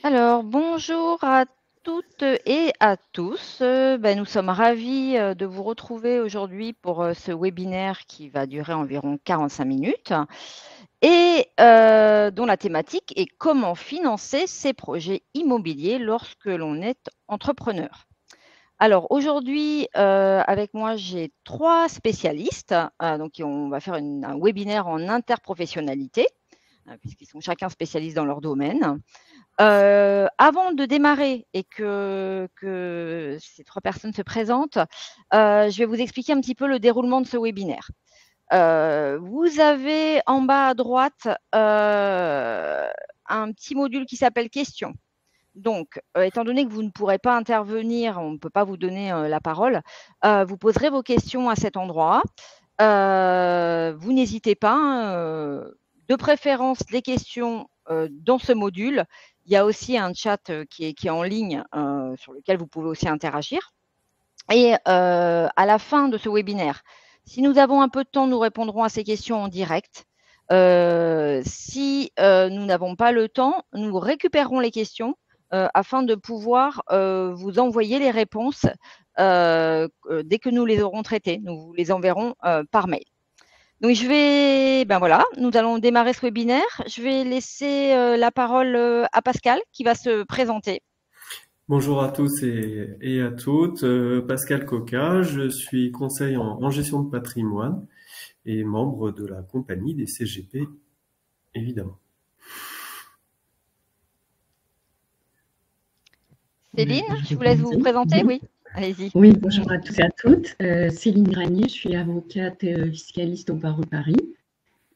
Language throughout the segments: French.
Alors, bonjour à toutes et à tous. Nous sommes ravis de vous retrouver aujourd'hui pour ce webinaire qui va durer environ 45 minutes et dont la thématique est comment financer ses projets immobiliers lorsque l'on est entrepreneur. Alors aujourd'hui, avec moi, j'ai 3 spécialistes, donc on va faire un webinaire en interprofessionnalité, puisqu'ils sont chacun spécialistes dans leur domaine. Avant de démarrer et que ces 3 personnes se présentent, je vais vous expliquer un petit peu le déroulement de ce webinaire. Vous avez en bas à droite, un petit module qui s'appelle questions. Donc, étant donné que vous ne pourrez pas intervenir, on ne peut pas vous donner la parole, vous poserez vos questions à cet endroit. Vous n'hésitez pas, hein, de préférence les questions dans ce module. Il y a aussi un chat qui est en ligne sur lequel vous pouvez aussi interagir. Et à la fin de ce webinaire, si nous avons un peu de temps, nous répondrons à ces questions en direct. Si nous n'avons pas le temps, nous récupérerons les questions afin de pouvoir vous envoyer les réponses dès que nous les aurons traitées. Nous vous les enverrons par mail. Donc, voilà, nous allons démarrer ce webinaire. Je vais laisser la parole à Pascal qui va se présenter. Bonjour à tous et à toutes. Pascal Coca, je suis conseiller en gestion de patrimoine et membre de la compagnie des CGP, évidemment. Céline, je vous laisse vous présenter, oui. Allez-y. Oui, bonjour à tous et à toutes. Céline Granier, je suis avocate fiscaliste au barreau de Paris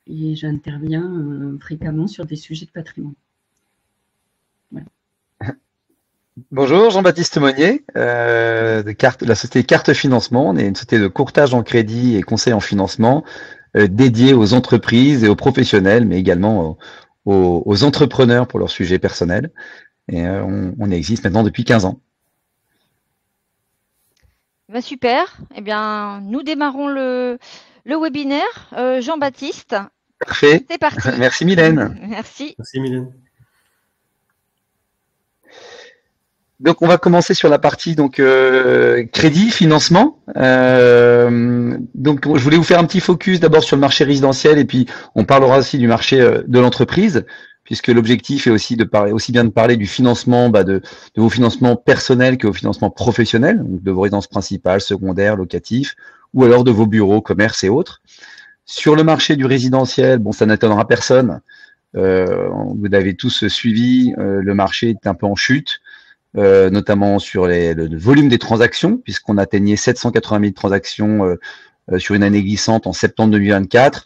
et j'interviens fréquemment sur des sujets de patrimoine. Voilà. Bonjour, Jean-Baptiste Monnier, de la société Carte Financement. On est une société de courtage en crédit et conseil en financement dédiée aux entreprises et aux professionnels, mais également aux entrepreneurs pour leurs sujets personnels. Et on existe maintenant depuis 15 ans. Super. Eh bien, nous démarrons le webinaire. Jean-Baptiste, parfait. C'est parti. Merci Mylène. Merci. Merci Mylène. Donc on va commencer sur la partie crédit, financement. Donc je voulais vous faire un petit focus d'abord sur le marché résidentiel et puis on parlera aussi du marché de l'entreprise, puisque l'objectif est aussi de parler du financement, de vos financements personnels que vos financements professionnels, donc de vos résidences principales, secondaires, locatifs, ou alors de vos bureaux, commerces et autres. Sur le marché du résidentiel, bon, ça n'étonnera personne. Vous avez tous suivi, le marché est un peu en chute. Notamment sur le volume des transactions, puisqu'on atteignait 780 000 transactions sur une année glissante en septembre 2024.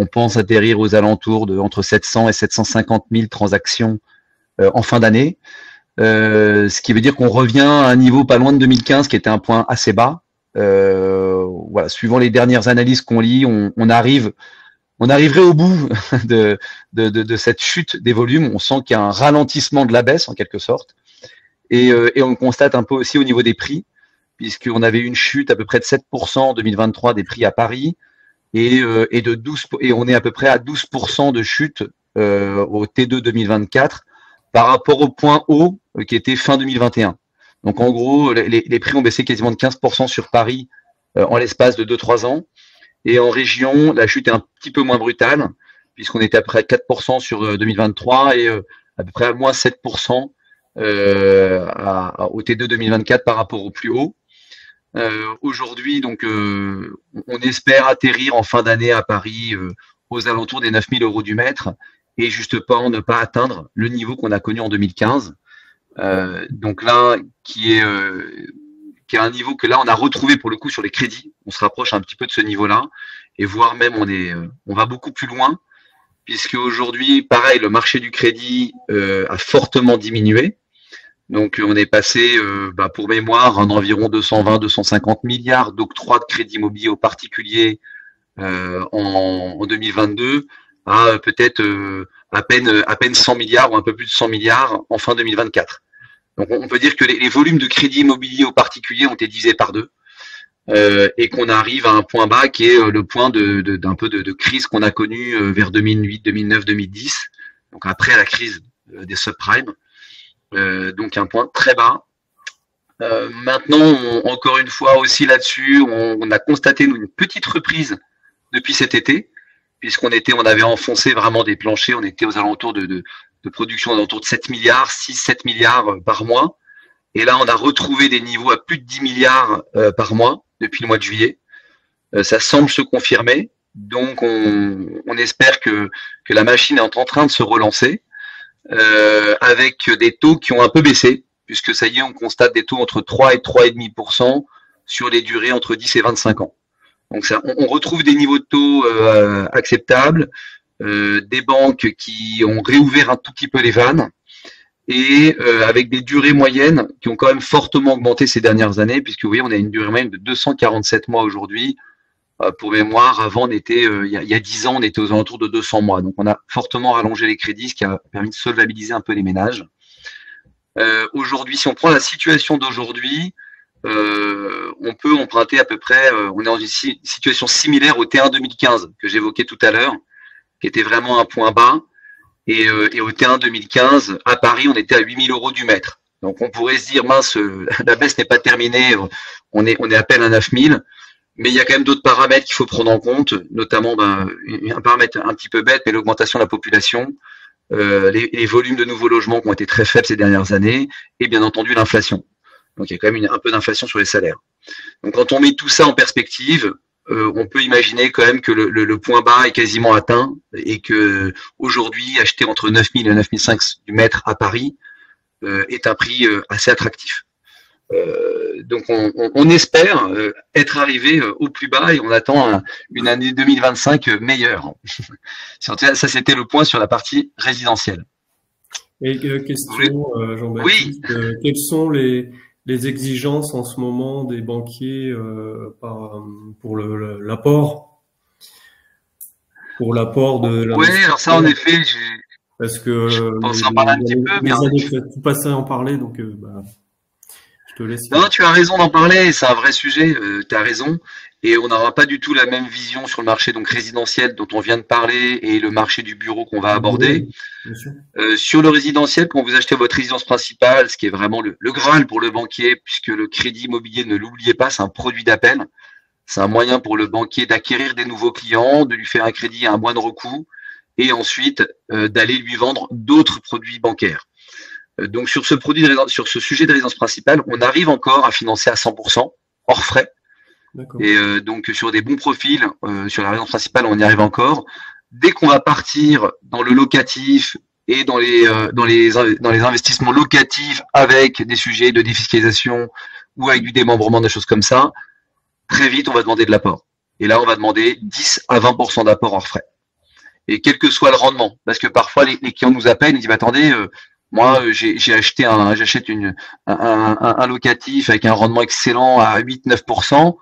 On pense atterrir aux alentours de entre 700 et 750 000 transactions en fin d'année, ce qui veut dire qu'on revient à un niveau pas loin de 2015, qui était un point assez bas. Voilà, suivant les dernières analyses qu'on lit, on arriverait au bout de cette chute des volumes. On sent qu'il y a un ralentissement de la baisse en quelque sorte. Et on le constate un peu aussi au niveau des prix, puisqu'on avait une chute à peu près de 7% en 2023 des prix à Paris et on est à peu près à 12% de chute au T2 2024 par rapport au point haut qui était fin 2021. Donc en gros, les prix ont baissé quasiment de 15% sur Paris en l'espace de 2-3 ans. Et en région, la chute est un petit peu moins brutale, puisqu'on était à peu près à 4% sur 2023 et à peu près à moins 7% au T2 2024 par rapport au plus haut. Aujourd'hui, on espère atterrir en fin d'année à Paris aux alentours des 9 000 € du mètre et justement ne pas atteindre le niveau qu'on a connu en 2015. Donc là, qui est un niveau que là on a retrouvé pour le coup sur les crédits. On se rapproche un petit peu de ce niveau-là et voire même on va beaucoup plus loin, puisque aujourd'hui, pareil, le marché du crédit a fortement diminué. Donc, on est passé, pour mémoire, en environ 220-250 milliards d'octroi de crédit immobilier aux particuliers en 2022 à peut-être à peine 100 milliards ou un peu plus de 100 milliards en fin 2024. Donc, on peut dire que les volumes de crédit immobilier aux particuliers ont été divisés par 2 et qu'on arrive à un point bas qui est le point d'un peu de crise qu'on a connu vers 2008, 2009, 2010, donc après la crise des subprimes. donc un point très bas. Maintenant, encore une fois aussi là-dessus, on a constaté nous, une petite reprise depuis cet été, puisqu'on avait enfoncé vraiment des planchers, on était aux alentours de production aux alentours de 7 milliards, 6-7 milliards par mois. Et là, on a retrouvé des niveaux à plus de 10 milliards par mois depuis le mois de juillet. Ça semble se confirmer. Donc, on espère que la machine est en train de se relancer avec des taux qui ont un peu baissé, puisque ça y est, on constate des taux entre 3 et 3,5% sur les durées entre 10 et 25 ans. Donc, ça, on retrouve des niveaux de taux acceptables, des banques qui ont réouvert un tout petit peu les vannes, et avec des durées moyennes qui ont quand même fortement augmenté ces dernières années, puisque vous voyez, on a une durée moyenne de 247 mois aujourd'hui. Pour mémoire, avant, on était, il y a 10 ans, on était aux alentours de 200 mois. Donc, on a fortement rallongé les crédits, ce qui a permis de solvabiliser un peu les ménages. Aujourd'hui, si on prend la situation d'aujourd'hui, on peut emprunter à peu près, on est dans une situation similaire au T1 2015 que j'évoquais tout à l'heure, qui était vraiment un point bas. Et au T1 2015, à Paris, on était à 8 000 € du mètre. Donc, on pourrait se dire, mince, la baisse n'est pas terminée, on est à peine à 9 000. Mais il y a quand même d'autres paramètres qu'il faut prendre en compte, notamment un paramètre un petit peu bête, mais l'augmentation de la population, les volumes de nouveaux logements qui ont été très faibles ces dernières années, et bien entendu l'inflation. Donc, il y a quand même un peu d'inflation sur les salaires. Donc, quand on met tout ça en perspective, on peut imaginer quand même que le point bas est quasiment atteint et que aujourd'hui, acheter entre 9 000 et 9 500 du mètre à Paris est un prix assez attractif. Donc, on espère être arrivé au plus bas et on attend une année 2025 meilleure. Ça, c'était le point sur la partie résidentielle. Et question, Jean-Baptiste, oui. Quelles sont les exigences en ce moment des banquiers pour l'apport de la... Oui, alors ça, en effet, parce que je pense en parler un petit peu. Mais tu passais à en parler, donc je te laisse. Non, tu as raison d'en parler, c'est un vrai sujet, tu as raison. Et on n'aura pas du tout la même vision sur le marché donc résidentiel dont on vient de parler et le marché du bureau qu'on va aborder. Sur le résidentiel, quand vous achetez votre résidence principale, ce qui est vraiment le Graal pour le banquier, puisque le crédit immobilier, ne l'oubliez pas, c'est un produit d'appel. C'est un moyen pour le banquier d'acquérir des nouveaux clients, de lui faire un crédit à un moindre coût et ensuite d'aller lui vendre d'autres produits bancaires. Donc sur ce sujet de résidence principale, on arrive encore à financer à 100% hors frais. Et donc sur des bons profils, sur la résidence principale, on y arrive encore. Dès qu'on va partir dans le locatif et dans les investissements locatifs avec des sujets de défiscalisation ou avec du démembrement, des choses comme ça, très vite on va demander de l'apport. Et là on va demander 10 à 20% d'apport hors frais. Et quel que soit le rendement, parce que parfois les clients nous appellent et disent attendez, moi j'achète un locatif avec un rendement excellent à 8-9%.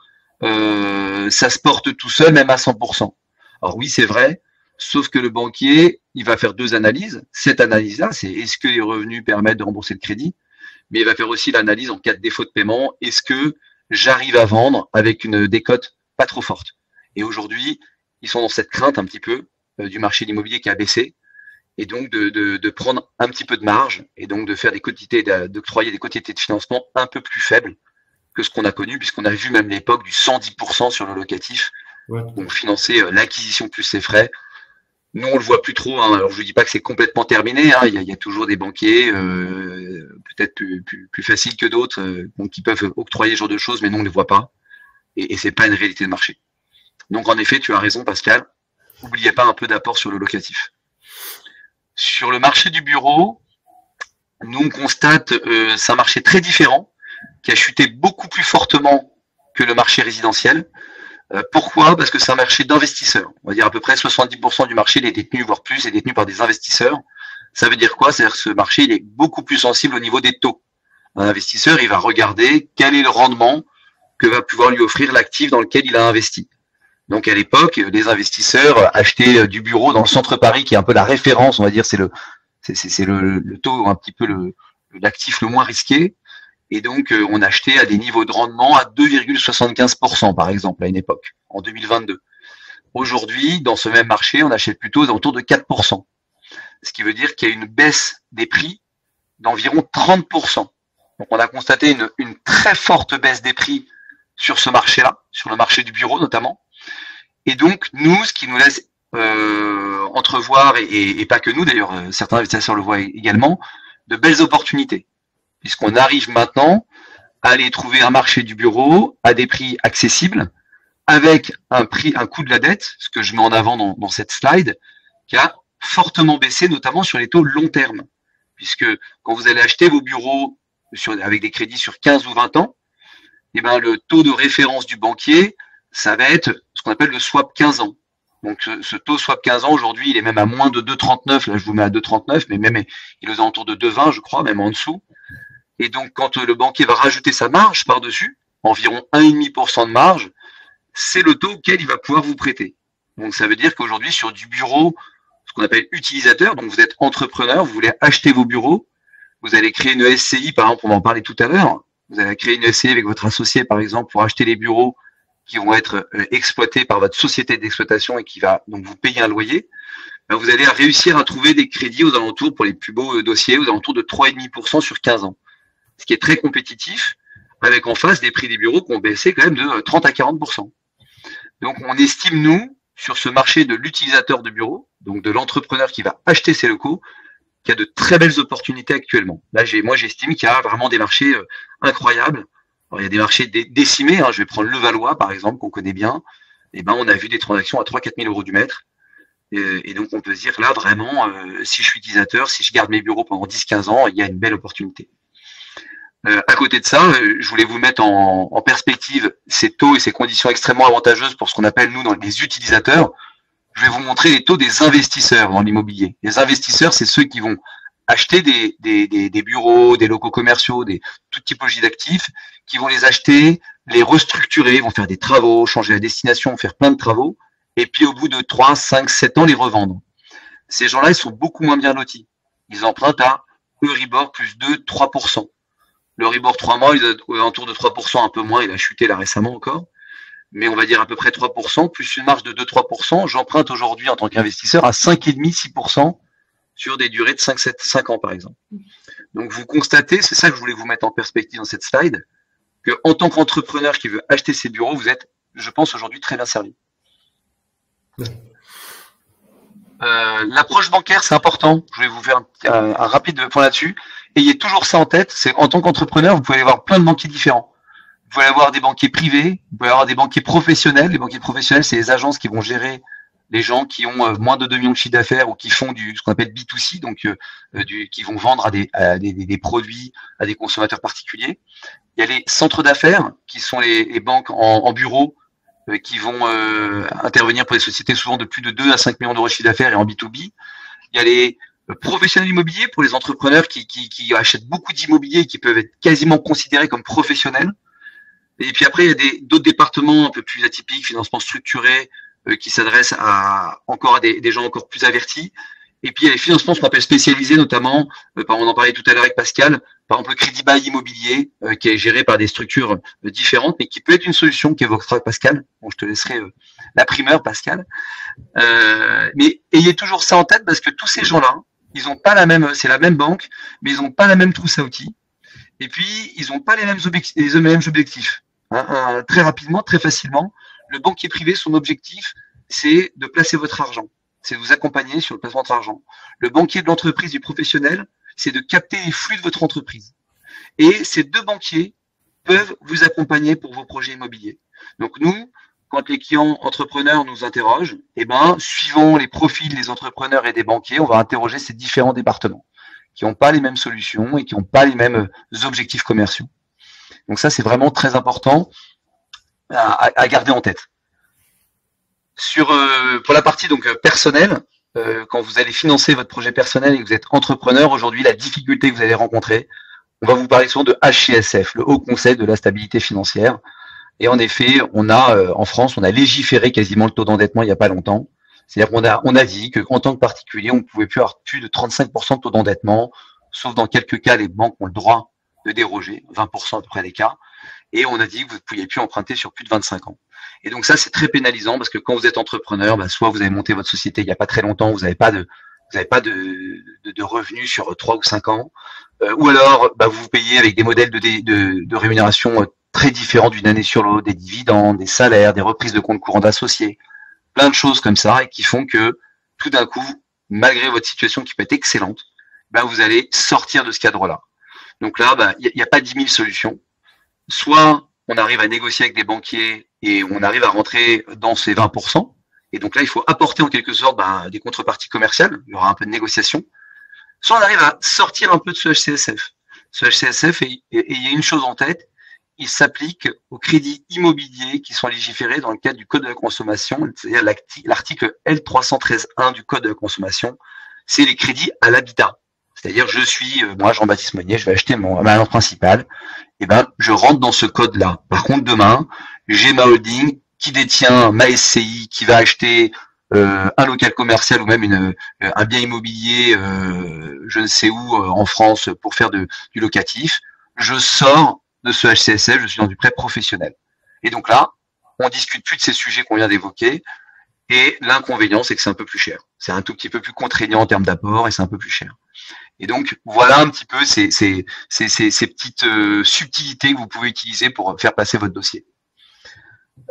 Ça se porte tout seul, même à 100%. Alors oui, c'est vrai, sauf que le banquier, il va faire deux analyses. Cette analyse-là, c'est est-ce que les revenus permettent de rembourser le crédit, mais il va faire aussi l'analyse en cas de défaut de paiement. Est-ce que j'arrive à vendre avec une décote pas trop forte? Et aujourd'hui, ils sont dans cette crainte un petit peu du marché de l'immobilier qui a baissé, et donc de prendre un petit peu de marge, et donc de faire d'octroyer des quantités de financement un peu plus faibles que ce qu'on a connu, puisqu'on a vu même l'époque du 110% sur le locatif, où on finançait l'acquisition plus ses frais. Nous, on le voit plus trop. Hein. Alors, je ne dis pas que c'est complètement terminé. Hein. Il y a toujours des banquiers, peut-être plus faciles que d'autres, qui peuvent octroyer ce genre de choses, mais nous, on ne les voit pas. Et c'est pas une réalité de marché. Donc, en effet, tu as raison, Pascal. N'oubliez pas un peu d'apport sur le locatif. Sur le marché du bureau, nous, on constate c'est un marché très différent, qui a chuté beaucoup plus fortement que le marché résidentiel. Pourquoi? Parce que c'est un marché d'investisseurs. On va dire à peu près 70% du marché il est détenu, voire plus, est détenu par des investisseurs. Ça veut dire quoi? C'est-à-dire que ce marché il est beaucoup plus sensible au niveau des taux. Un investisseur, il va regarder quel est le rendement que va pouvoir lui offrir l'actif dans lequel il a investi. Donc à l'époque, les investisseurs achetaient du bureau dans le centre Paris, qui est un peu la référence, on va dire, c'est le taux un petit peu l'actif le moins risqué. Et donc, on achetait à des niveaux de rendement à 2,75% par exemple à une époque, en 2022. Aujourd'hui, dans ce même marché, on achète plutôt aux alentours de 4%. Ce qui veut dire qu'il y a une baisse des prix d'environ 30%. Donc, on a constaté une très forte baisse des prix sur ce marché-là, sur le marché du bureau notamment. Et donc, nous, ce qui nous laisse entrevoir, et pas que nous d'ailleurs, certains investisseurs le voient également, de belles opportunités, puisqu'on arrive maintenant à aller trouver un marché du bureau à des prix accessibles, avec un coût de la dette, ce que je mets en avant dans cette slide, qui a fortement baissé, notamment sur les taux long terme, puisque quand vous allez acheter vos bureaux avec des crédits sur 15 ou 20 ans, eh ben, le taux de référence du banquier, ça va être ce qu'on appelle le swap 15 ans. Donc, ce taux swap 15 ans, aujourd'hui, il est même à moins de 2,39. Là, je vous mets à 2,39, mais même il est aux alentours de 2,20, je crois, même en dessous. Et donc, quand le banquier va rajouter sa marge par-dessus, environ 1,5% de marge, c'est le taux auquel il va pouvoir vous prêter. Donc, ça veut dire qu'aujourd'hui, sur du bureau, ce qu'on appelle utilisateur, donc vous êtes entrepreneur, vous voulez acheter vos bureaux, vous allez créer une SCI, par exemple, on va en parler tout à l'heure. Vous allez créer une SCI avec votre associé, par exemple, pour acheter les bureaux qui vont être exploités par votre société d'exploitation et qui va donc vous payer un loyer. Ben, vous allez réussir à trouver des crédits aux alentours, pour les plus beaux dossiers, aux alentours de 3,5% sur 15 ans. Ce qui est très compétitif, avec en face des prix des bureaux qui ont baissé quand même de 30 à 40%. Donc, on estime, nous, sur ce marché de l'utilisateur de bureau, donc de l'entrepreneur qui va acheter ses locaux, qu'il y a de très belles opportunités actuellement. Là, moi, j'estime qu'il y a vraiment des marchés incroyables. Alors, il y a des marchés décimés. Je vais prendre Levallois, par exemple, qu'on connaît bien. Eh ben, on a vu des transactions à 3 000 à 4 000 euros du mètre. Et donc, on peut se dire, là, vraiment, si je suis utilisateur, si je garde mes bureaux pendant 10-15 ans, il y a une belle opportunité. À côté de ça, je voulais vous mettre en perspective ces taux et ces conditions extrêmement avantageuses pour ce qu'on appelle, nous, dans les utilisateurs. Je vais vous montrer les taux des investisseurs dans l'immobilier. Les investisseurs, c'est ceux qui vont acheter des bureaux, des locaux commerciaux, toute typologie d'actifs, qui vont les acheter, les restructurer, vont faire des travaux, changer la destination, faire plein de travaux, et puis au bout de 3, 5, 7 ans, les revendre. Ces gens-là, ils sont beaucoup moins bien lotis. Ils empruntent à Euribor plus 2, 3%. L'Euribor 3 mois, il est autour de 3%, un peu moins, il a chuté là récemment encore. Mais on va dire à peu près 3%, plus une marge de 2-3%. J'emprunte aujourd'hui en tant qu'investisseur à 5,5-6% sur des durées de 5 ans, par exemple. Donc, vous constatez, c'est ça que je voulais vous mettre en perspective dans cette slide, qu'en tant qu'entrepreneur qui veut acheter ses bureaux, vous êtes, je pense, aujourd'hui très bien servi. L'approche bancaire, c'est important. Je vais vous faire un rapide point là-dessus. Ayez toujours ça en tête. C'est en tant qu'entrepreneur, vous pouvez aller voir plein de banquiers différents. Vous pouvez avoir des banquiers privés, vous pouvez avoir des banquiers professionnels. Les banquiers professionnels, c'est les agences qui vont gérer les gens qui ont moins de 2 millions de chiffre d'affaires ou qui font ce qu'on appelle B2C, donc qui vont vendre à des produits à des consommateurs particuliers. Il y a les centres d'affaires qui sont les banques en bureau qui vont intervenir pour les sociétés souvent de plus de 2 à 5 millions d'euros de chiffre d'affaires et en B2B. Il y a les professionnels immobiliers pour les entrepreneurs qui achètent beaucoup d'immobilier et qui peuvent être quasiment considérés comme professionnels. Et puis après, il y a d'autres départements un peu plus atypiques, financement structuré, qui s'adressent encore à des gens encore plus avertis. Et puis il y a les financements, ce qu'on appelle spécialisés, notamment, on en parlait tout à l'heure avec Pascal, par exemple le crédit bail immobilier, qui est géré par des structures différentes, mais qui peut être une solution qu'évoquera Pascal. Bon, je te laisserai la primeur, Pascal. Mais ayez toujours ça en tête, parce que tous ces gens-là, ils ont pas la même, c'est la même banque, mais ils n'ont pas la même trousse à outils. Et puis, ils n'ont pas les mêmes objectifs. Très rapidement, très facilement, le banquier privé, son objectif, c'est de placer votre argent. C'est de vous accompagner sur le placement de votre argent. Le banquier de l'entreprise, du professionnel, c'est de capter les flux de votre entreprise. Et ces deux banquiers peuvent vous accompagner pour vos projets immobiliers. Donc nous, quand les clients entrepreneurs nous interrogent, suivant les profils des entrepreneurs et des banquiers, on va interroger ces différents départements qui n'ont pas les mêmes solutions et qui n'ont pas les mêmes objectifs commerciaux. Donc ça, c'est vraiment très important à garder en tête. Pour la partie donc personnelle, quand vous allez financer votre projet personnel et que vous êtes entrepreneur, aujourd'hui, la difficulté que vous allez rencontrer, on va vous parler souvent de HCSF, le Haut Conseil de la stabilité financière. Et en effet, en France, on a légiféré quasiment le taux d'endettement il n'y a pas longtemps. C'est-à-dire qu'on a dit qu'en tant que particulier, on ne pouvait plus avoir plus de 35% de taux d'endettement, sauf dans quelques cas, les banques ont le droit de déroger, 20% à peu près des cas. Et on a dit que vous ne pouviez plus emprunter sur plus de 25 ans. Et donc ça, c'est très pénalisant parce que quand vous êtes entrepreneur, soit vous avez monté votre société il n'y a pas très longtemps, vous n'avez pas vous n'avez pas de revenus sur 3 ou 5 ans, ou alors vous payez avec des modèles de rémunération très différents d'une année sur l'autre, des dividendes, des salaires, des reprises de compte courant d'associés, plein de choses comme ça, et qui font que tout d'un coup, malgré votre situation qui peut être excellente, vous allez sortir de ce cadre-là. Donc là, il n'y a pas 10 000 solutions. Soit on arrive à négocier avec des banquiers et on arrive à rentrer dans ces 20%. Et donc là, il faut apporter en quelque sorte des contreparties commerciales. Il y aura un peu de négociation. Soit on arrive à sortir un peu de ce HCSF. Ce HCSF, et il y a une chose en tête, il s'applique aux crédits immobiliers qui sont légiférés dans le cadre du Code de la consommation, c'est-à-dire l'article L313.1 du Code de la consommation, c'est les crédits à l'habitat. C'est-à-dire, moi, Jean-Baptiste Monnier, je vais acheter ma maison principale, je rentre dans ce code-là. Par contre, demain, j'ai ma holding qui détient ma SCI, qui va acheter un local commercial ou même un bien immobilier, je ne sais où, en France, pour faire du locatif. Je sors de ce HCSF, je suis dans du prêt professionnel. Et donc là, on discute plus de ces sujets qu'on vient d'évoquer. Et l'inconvénient, c'est que c'est un peu plus cher. C'est un tout petit peu plus contraignant en termes d'apport et c'est un peu plus cher. Et donc, voilà un petit peu ces petites subtilités que vous pouvez utiliser pour faire passer votre dossier.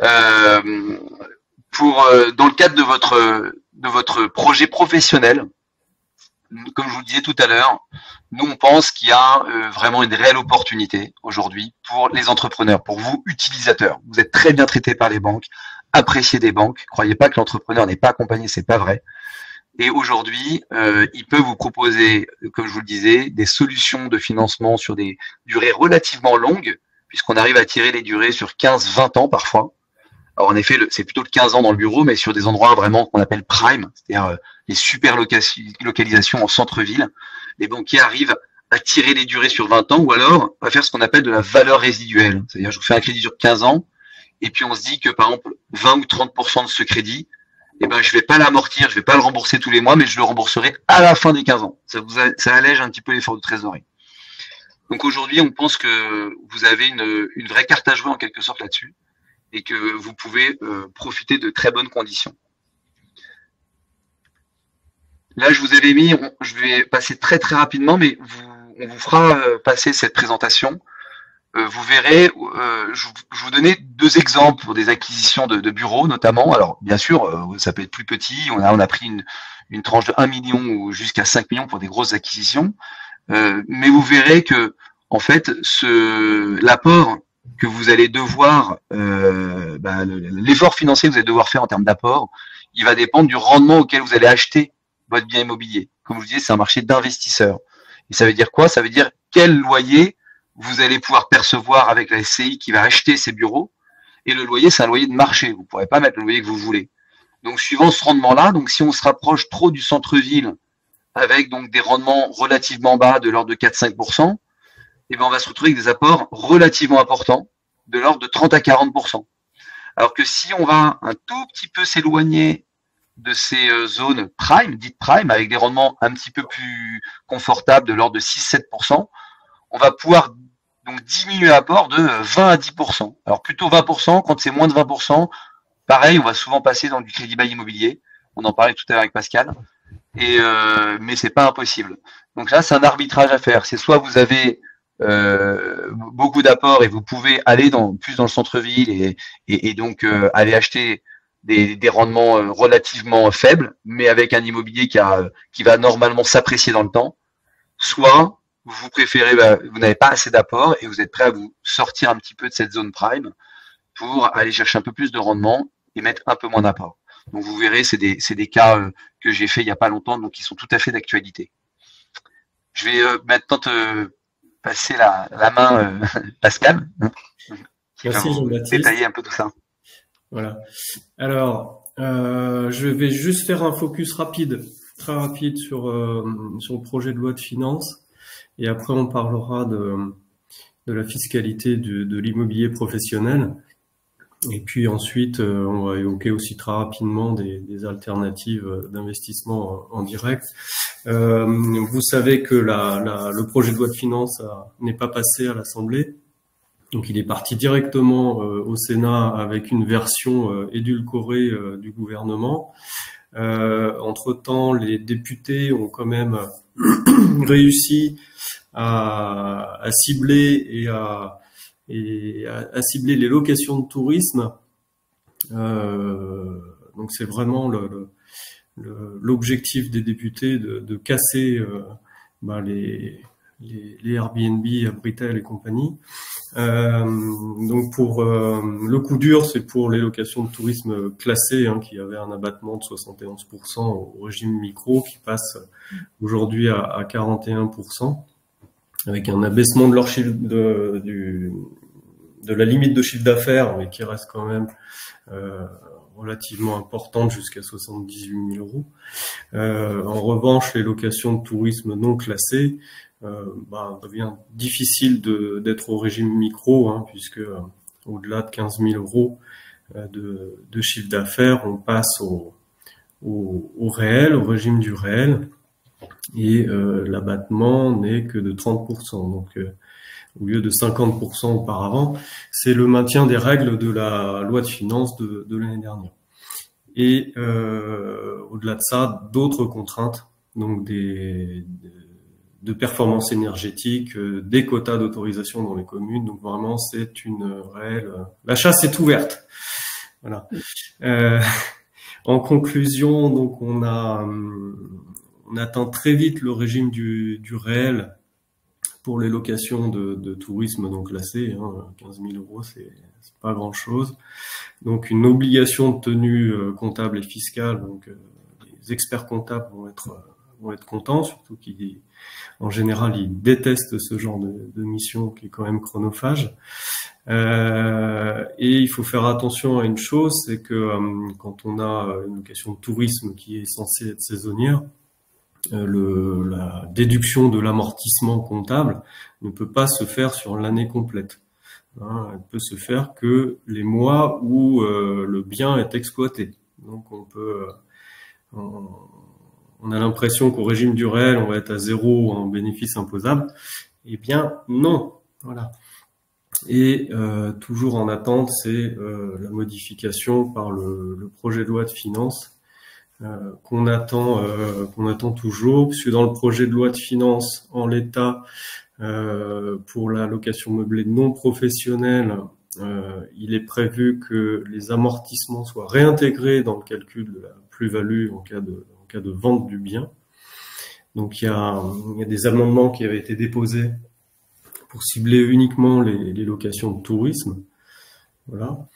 Dans le cadre de votre projet professionnel, comme je vous le disais tout à l'heure, nous, on pense qu'il y a vraiment une réelle opportunité aujourd'hui pour les entrepreneurs, pour vous, utilisateurs. Vous êtes très bien traités par les banques, appréciés des banques. Croyez pas que l'entrepreneur n'est pas accompagné, c'est pas vrai. Et aujourd'hui, il peut vous proposer, comme je vous le disais, des solutions de financement sur des durées relativement longues, puisqu'on arrive à tirer les durées sur 15-20 ans parfois. Alors en effet, c'est plutôt de 15 ans dans le bureau, mais sur des endroits vraiment qu'on appelle prime, c'est-à-dire les super localisations en centre-ville. Les banquiers arrivent à tirer les durées sur 20 ans ou alors à faire ce qu'on appelle de la valeur résiduelle. C'est-à-dire, je vous fais un crédit sur 15 ans et puis on se dit que par exemple 20 ou 30% de ce crédit, je vais pas l'amortir, je vais pas le rembourser tous les mois, mais je le rembourserai à la fin des 15 ans. Ça allège un petit peu l'effort de trésorerie. Donc aujourd'hui, on pense que vous avez une vraie carte à jouer en quelque sorte là-dessus et que vous pouvez profiter de très bonnes conditions. Là, je vous avais mis, je vais passer très très rapidement, mais on vous fera passer cette présentation. Vous verrez, je vous donnais 2 exemples pour des acquisitions de bureaux notamment. Alors bien sûr, ça peut être plus petit. On a pris une tranche de 1 million ou jusqu'à 5 millions pour des grosses acquisitions. Mais vous verrez que en fait, l'apport que vous allez devoir, l'effort financier que vous allez devoir faire en termes d'apport, il va dépendre du rendement auquel vous allez acheter votre bien immobilier. Comme je vous disais, c'est un marché d'investisseurs. Et ça veut dire quoi? Ça veut dire quel loyer vous allez pouvoir percevoir avec la SCI qui va acheter ces bureaux. Et le loyer, c'est un loyer de marché. Vous ne pourrez pas mettre le loyer que vous voulez. Donc, suivant ce rendement-là, donc si on se rapproche trop du centre-ville avec donc des rendements relativement bas de l'ordre de 4-5%, on va se retrouver avec des apports relativement importants de l'ordre de 30 à 40%. Alors que si on va un tout petit peu s'éloigner de ces zones dites prime, avec des rendements un petit peu plus confortables de l'ordre de 6-7%, on va pouvoir donc diminuer l'apport de 20 à 10%. Alors plutôt 20%, quand c'est moins de 20%, pareil, on va souvent passer dans du crédit bail immobilier. On en parlait tout à l'heure avec Pascal. Mais c'est pas impossible. Donc là, c'est un arbitrage à faire. C'est soit vous avez beaucoup d'apports et vous pouvez aller plus dans le centre-ville et donc aller acheter des rendements relativement faibles, mais avec un immobilier qui va normalement s'apprécier dans le temps. Soit vous préférez, vous n'avez pas assez d'apports et vous êtes prêt à vous sortir un petit peu de cette zone prime pour aller chercher un peu plus de rendement et mettre un peu moins d'apport. Donc vous verrez, c'est des cas que j'ai fait il n'y a pas longtemps, donc qui sont tout à fait d'actualité. Je vais maintenant te passer la main, Pascal, qui va vous détailler un peu tout ça. Voilà. Alors, je vais juste faire un focus très rapide sur le projet de loi de finances, et après on parlera de la fiscalité de l'immobilier professionnel. Et puis ensuite, on va évoquer aussi très rapidement des alternatives d'investissement en direct. Vous savez que le projet de loi de finances n'est pas passé à l'Assemblée. Donc il est parti directement au Sénat avec une version édulcorée du gouvernement. Entre-temps, les députés ont quand même réussi à cibler à cibler les locations de tourisme. Donc c'est vraiment l'objectif des députés de casser les Airbnb, Abritel et compagnie. Donc pour le coup dur, c'est pour les locations de tourisme classées, qui avaient un abattement de 71% au régime micro, qui passe aujourd'hui à 41%, avec un abaissement de leur chiffre de la limite de chiffre d'affaires, mais qui reste quand même relativement importante, jusqu'à 78 000 euros. En revanche, les locations de tourisme non classées devient difficile d'être au régime micro, puisque au-delà de 15 000 euros de chiffre d'affaires, on passe au réel, au régime du réel, et l'abattement n'est que de 30%. Donc au lieu de 50% auparavant, c'est le maintien des règles de la loi de finances de l'année dernière. Et au-delà de ça, d'autres contraintes, donc de performance énergétique, des quotas d'autorisation dans les communes. Donc vraiment, c'est une réelle... La chasse est ouverte. Voilà. En conclusion, donc on atteint très vite le régime du réel pour les locations de tourisme donc classées. 15 000 euros, c'est pas grand-chose. Donc une obligation de tenue comptable et fiscale. Donc les experts comptables vont être contents, surtout en général, ils détestent ce genre de mission qui est quand même chronophage. Et il faut faire attention à une chose, c'est que quand on a une location de tourisme qui est censée être saisonnière, la déduction de l'amortissement comptable ne peut pas se faire sur l'année complète. Elle peut se faire que les mois où le bien est exploité. Donc on a l'impression qu'au régime du réel, on va être à 0 en bénéfice imposable. Eh bien, non. Voilà. Et toujours en attente, c'est la modification par le projet de loi de finances qu'on attend toujours, puisque dans le projet de loi de finances, en l'état, pour la location meublée non professionnelle, il est prévu que les amortissements soient réintégrés dans le calcul de la plus-value en cas de vente du bien. Donc il y a des amendements qui avaient été déposés pour cibler uniquement les locations de tourisme, voilà,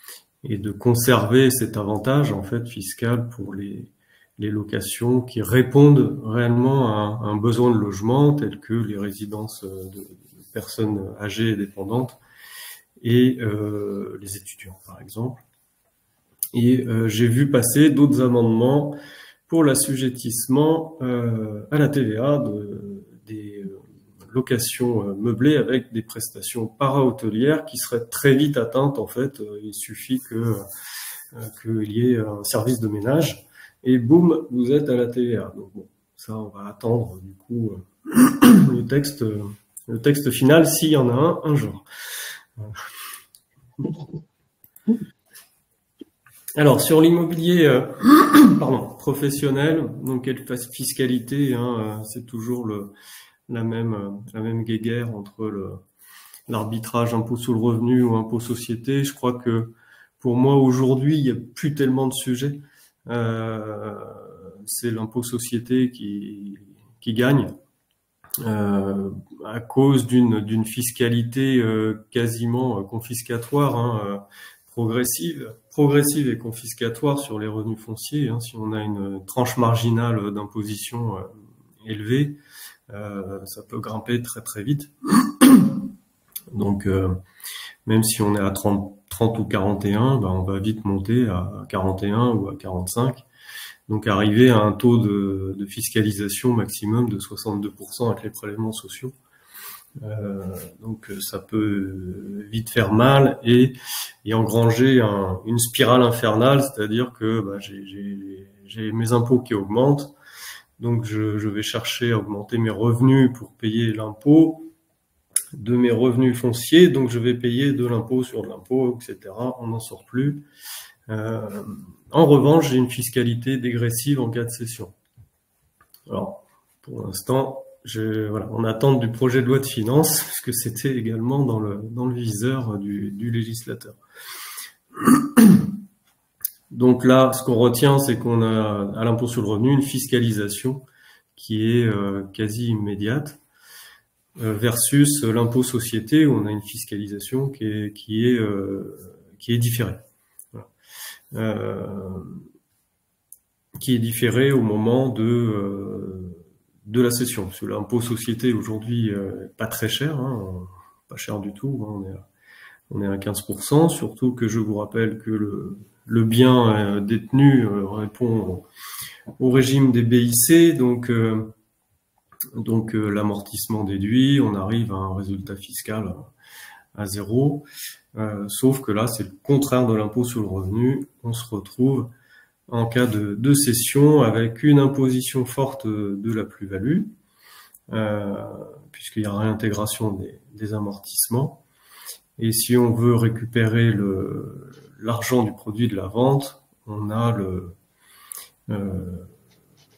et de conserver cet avantage en fait fiscal pour les locations qui répondent réellement à un besoin de logement, tel que les résidences de personnes âgées et dépendantes et les étudiants, par exemple. Et j'ai vu passer d'autres amendements pour l'assujettissement à la TVA des locations meublées avec des prestations para-hôtelières qui seraient très vite atteintes. En fait, il suffit qu'il y ait un service de ménage et boum, vous êtes à la TVA. Donc bon, ça, on va attendre du coup le texte final, s'il y en a un jour. Alors sur l'immobilier professionnel, donc quelle fiscalité, c'est toujours la même guéguerre entre l'arbitrage impôt sur le revenu ou impôt société. Je crois que pour moi aujourd'hui, il n'y a plus tellement de sujets. C'est l'impôt société qui gagne à cause d'une fiscalité quasiment confiscatoire, progressive et confiscatoire sur les revenus fonciers. Si on a une tranche marginale d'imposition élevée, ça peut grimper très très vite. Donc même si on est à 30 ou 41, on va vite monter à 41 ou à 45. Donc arriver à un taux de fiscalisation maximum de 62% avec les prélèvements sociaux. Donc ça peut vite faire mal et engranger une spirale infernale, c'est-à-dire que j'ai mes impôts qui augmentent, donc je vais chercher à augmenter mes revenus pour payer l'impôt de mes revenus fonciers, donc je vais payer de l'impôt sur de l'impôt, etc. On n'en sort plus. En revanche, j'ai une fiscalité dégressive en cas de cession. Alors, pour l'instant, voilà, on attend du projet de loi de finances, puisque c'était également dans le viseur du législateur. Donc là, ce qu'on retient, c'est qu'on a à l'impôt sur le revenu une fiscalisation qui est quasi immédiate, versus l'impôt société où on a une fiscalisation qui est différée. Voilà. Qui est différée au moment de la cession. Parce que l'impôt société aujourd'hui pas très cher, hein, pas cher du tout, hein, on est à 15%, surtout que je vous rappelle que le bien détenu répond au régime des BIC, donc l'amortissement déduit, on arrive à un résultat fiscal à 0, sauf que là c'est le contraire de l'impôt sur le revenu, on se retrouve en cas de cession avec une imposition forte de la plus-value, puisqu'il y a réintégration des amortissements. Et si on veut récupérer l'argent du produit de la vente, on a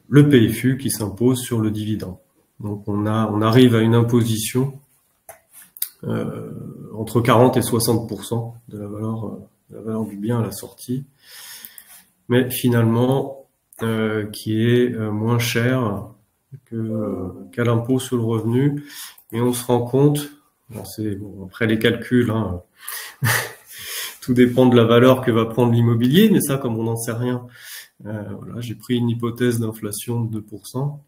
le PFU qui s'impose sur le dividende. Donc on arrive à une imposition entre 40 et 60% de la valeur du bien à la sortie, mais finalement qui est moins cher qu'à l'impôt sur le revenu. Et on se rend compte, après les calculs, hein, tout dépend de la valeur que va prendre l'immobilier, mais ça, comme on n'en sait rien, voilà, j'ai pris une hypothèse d'inflation de 2%.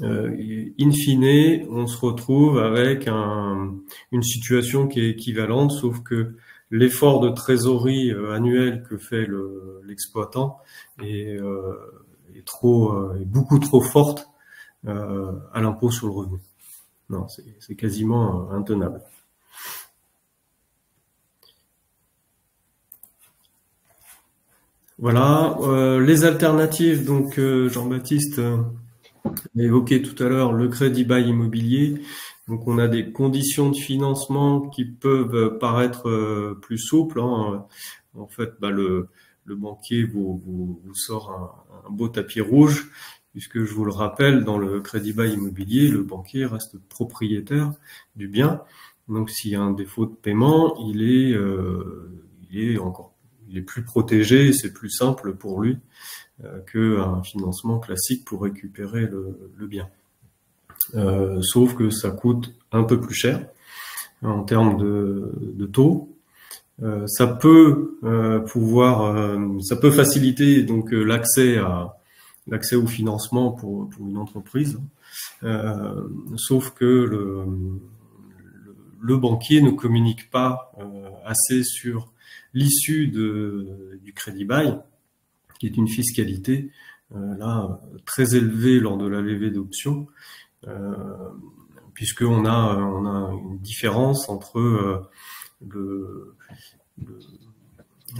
In fine, on se retrouve avec une situation qui est équivalente, sauf que l'effort de trésorerie annuel que fait l'exploitant est beaucoup trop forte à l'impôt sur le revenu. Non, c'est quasiment intenable. Voilà, les alternatives, donc Jean-Baptiste a évoqué tout à l'heure le crédit bail immobilier. Donc on a des conditions de financement qui peuvent paraître plus souples, hein. En fait, le banquier vous sort un beau tapis rouge, puisque je vous le rappelle, dans le crédit bail immobilier, le banquier reste propriétaire du bien. Donc s'il y a un défaut de paiement, il est plus protégé, c'est plus simple pour lui qu'un financement classique pour récupérer le bien. Sauf que ça coûte un peu plus cher en termes de taux. Ça peut faciliter donc l'accès au financement pour une entreprise, sauf que le banquier ne communique pas assez sur l'issue du crédit bail, qui est une fiscalité là très élevée lors de la levée d'options, puisqu'on a une différence entre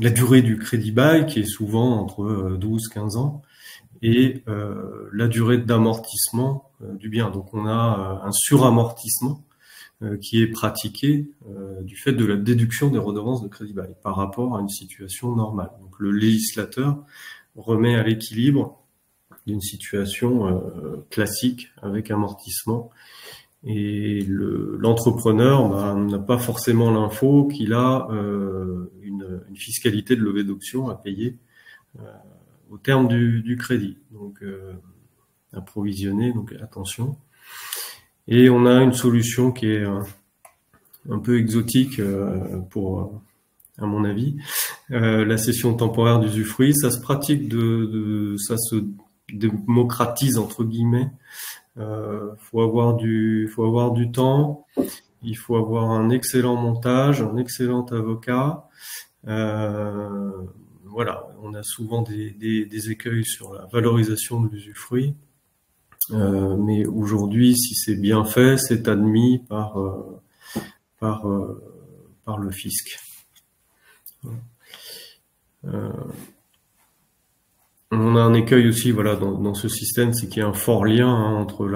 la durée du crédit bail, qui est souvent entre 12-15 ans, et la durée d'amortissement du bien. Donc on a un suramortissement qui est pratiqué du fait de la déduction des redevances de crédit bail par rapport à une situation normale. Donc le législateur remet à l'équilibre d'une situation classique avec amortissement, et l'entrepreneur n'a pas forcément l'info qu'il a une fiscalité de levée d'option à payer au terme du crédit. Donc à provisionner, donc attention. Et on a une solution qui est un peu exotique à mon avis, la cession temporaire d'usufruit. Ça se pratique ça se démocratise entre guillemets. Faut avoir du temps, il faut avoir un excellent montage, un excellent avocat. Voilà, on a souvent des écueils sur la valorisation de l'usufruit. Mais aujourd'hui, si c'est bien fait, c'est admis par le fisc. On a un écueil aussi, voilà, dans ce système, c'est qu'il y a un fort lien entre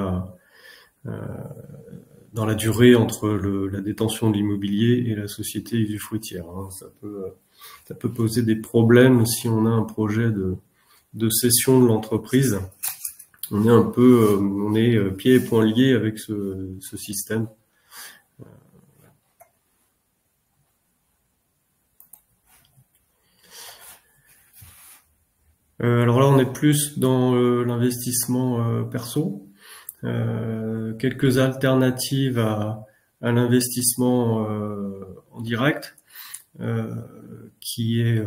dans la durée entre la détention de l'immobilier et la société usufruitière. Ça peut ça peut poser des problèmes si on a un projet de cession de l'entreprise. On est un peu, pieds et poings liés avec ce système. Alors là, on est plus dans l'investissement perso. Quelques alternatives à l'investissement en direct, qui est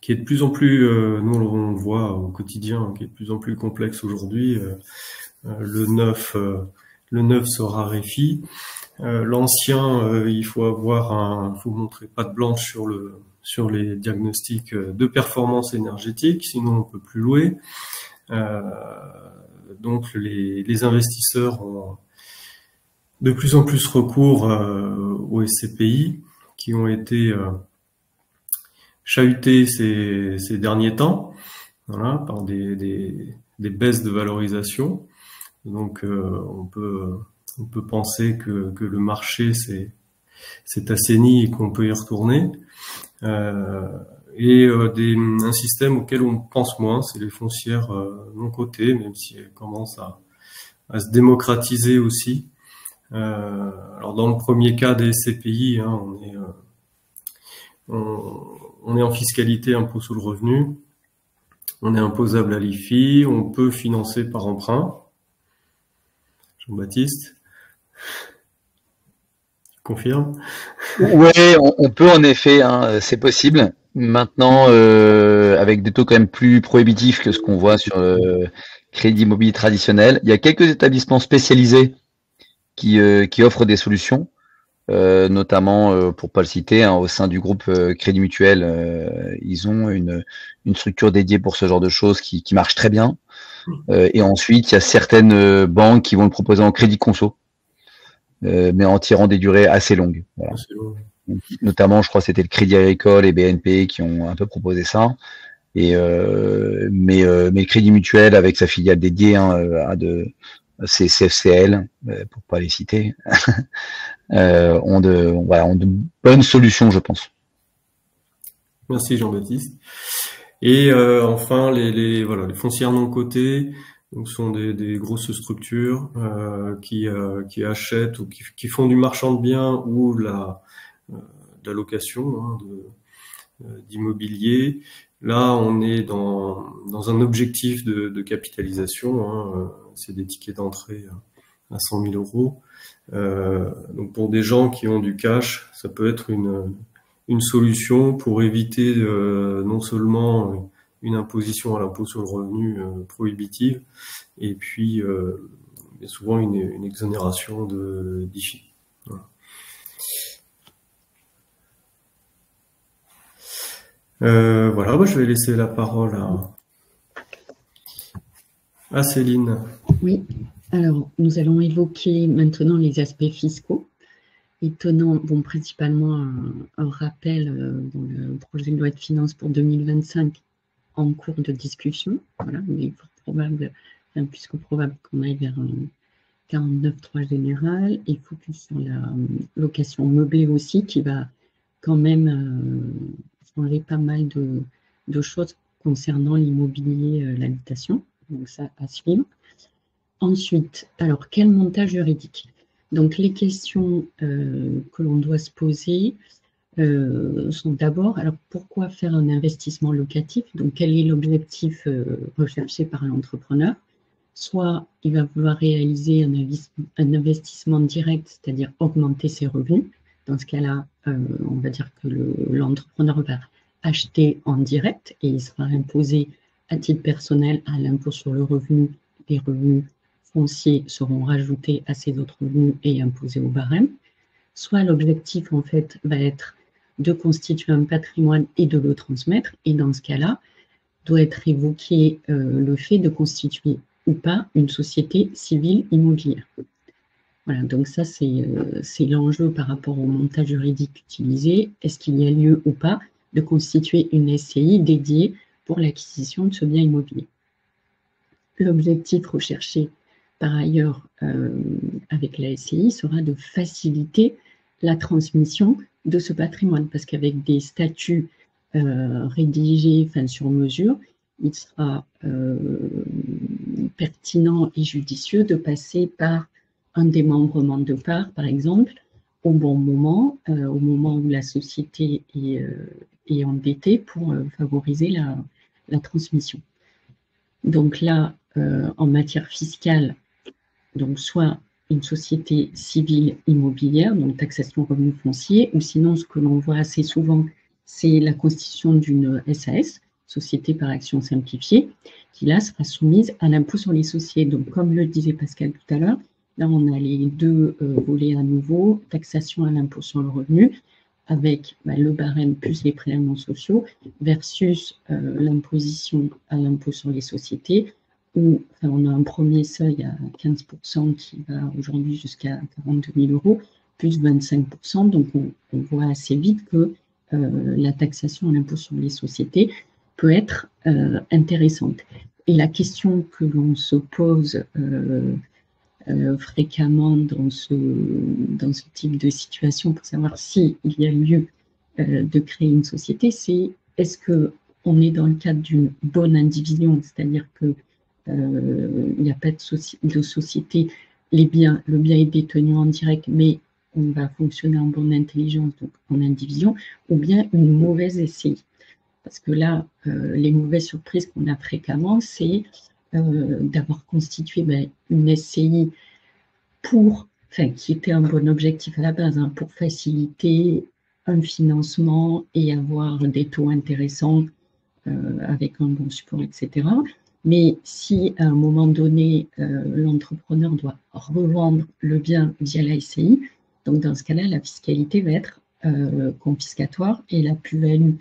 de plus en plus, nous on le voit au quotidien, qui est de plus en plus complexe aujourd'hui. Le neuf se raréfie. L'ancien, il faut montrer patte blanche sur les diagnostics de performance énergétique, sinon on peut plus louer. Donc les investisseurs ont de plus en plus recours aux SCPI qui ont été chahutés ces derniers temps, voilà, par des baisses de valorisation. Donc on peut penser que le marché s'est assaini et qu'on peut y retourner. Un système auquel on pense moins, c'est les foncières non cotées, même si elles commencent à se démocratiser aussi. Alors dans le premier cas des SCPI, hein, on est en fiscalité impôt sur le revenu, on est imposable à l'IFI, on peut financer par emprunt. Jean-Baptiste, tu confirmes? Ouais, on peut en effet, hein, c'est possible. Maintenant, avec des taux quand même plus prohibitifs que ce qu'on voit sur le crédit immobilier traditionnel, il y a quelques établissements spécialisés qui offrent des solutions, notamment, pour pas le citer, hein, au sein du groupe Crédit Mutuel, ils ont une structure dédiée pour ce genre de choses qui marche très bien. Et ensuite, il y a certaines banques qui vont le proposer en crédit conso, mais en tirant des durées assez longues. Voilà. Notamment, je crois que c'était le Crédit Agricole et BNP qui ont un peu proposé ça. Mais le Crédit Mutuel, avec sa filiale dédiée, hein, c'est CFCL, pour pas les citer, ont de bonnes solutions, je pense. Merci Jean-Baptiste. Et enfin, les foncières non cotées, donc sont des grosses structures qui achètent ou qui font du marchand de biens ou de la location, hein, d'immobilier. Là, on est dans un objectif de capitalisation, hein, c'est des tickets d'entrée à 100 000 euros. Donc pour des gens qui ont du cash, ça peut être une solution pour éviter non seulement une imposition à l'impôt sur le revenu prohibitive, et puis souvent une exonération d'IFI. Voilà, je vais laisser la parole à Céline. Oui, alors nous allons évoquer maintenant les aspects fiscaux. Étonnant, principalement un rappel dans le projet de loi de finances pour 2025 en cours de discussion. Voilà, mais il est fort probable, plus que probable qu'on aille vers un 49.3 général et focus sur la location meublée aussi, qui va quand même changer pas mal de choses concernant l'immobilier, l'habitation. Donc ça à suivre. Ensuite, alors quel montage juridique? Donc les questions que l'on doit se poser sont d'abord, alors pourquoi faire un investissement locatif? Donc quel est l'objectif recherché par l'entrepreneur? Soit il va vouloir réaliser un investissement direct, c'est-à-dire augmenter ses revenus. Dans ce cas-là, on va dire que l'entrepreneur va acheter en direct et il sera imposé à titre personnel à l'impôt sur le revenu. Les revenus fonciers seront rajoutés à ces autres revenus et imposés au barème. Soit l'objectif, en fait, va être de constituer un patrimoine et de le transmettre. Et dans ce cas-là, doit être évoqué le fait de constituer ou pas une société civile immobilière. Voilà, donc ça, c'est l'enjeu par rapport au montage juridique utilisé. Est-ce qu'il y a lieu ou pas de constituer une SCI dédiée pour l'acquisition de ce bien immobilier? L'objectif recherché par ailleurs avec la SCI sera de faciliter la transmission de ce patrimoine, parce qu'avec des statuts rédigés sur mesure, il sera pertinent et judicieux de passer par un démembrement de part, par exemple, au bon moment, au moment où la société est endettée pour favoriser la transmission. Donc là, en matière fiscale, donc soit une société civile immobilière, donc taxation revenus fonciers, ou sinon ce que l'on voit assez souvent, c'est la constitution d'une SAS, société par action simplifiée, qui là sera soumise à l'impôt sur les sociétés. Donc comme le disait Pascal tout à l'heure, là on a les deux volets à nouveau, taxation à l'impôt sur le revenu, avec le barème plus les prélèvements sociaux, versus l'imposition à l'impôt sur les sociétés, où on a un premier seuil à 15% qui va aujourd'hui jusqu'à 42 000 €, plus 25%. Donc, on voit assez vite que la taxation à l'impôt sur les sociétés peut être intéressante. Et la question que l'on se pose fréquemment dans ce type de situation pour savoir s'il y a lieu de créer une société, c'est est-ce qu'on est dans le cadre d'une bonne indivision, c'est-à-dire que il n'y a pas de société, le bien est détenu en direct, mais on va fonctionner en bonne intelligence, donc en indivision, ou bien une mauvaise SCI. Parce que là, les mauvaises surprises qu'on a fréquemment, c'est d'avoir constitué une SCI qui était un bon objectif à la base, pour faciliter un financement et avoir des taux intéressants avec un bon support, etc. Mais si à un moment donné, l'entrepreneur doit revendre le bien via la SCI, donc dans ce cas-là, la fiscalité va être confiscatoire et la plus-value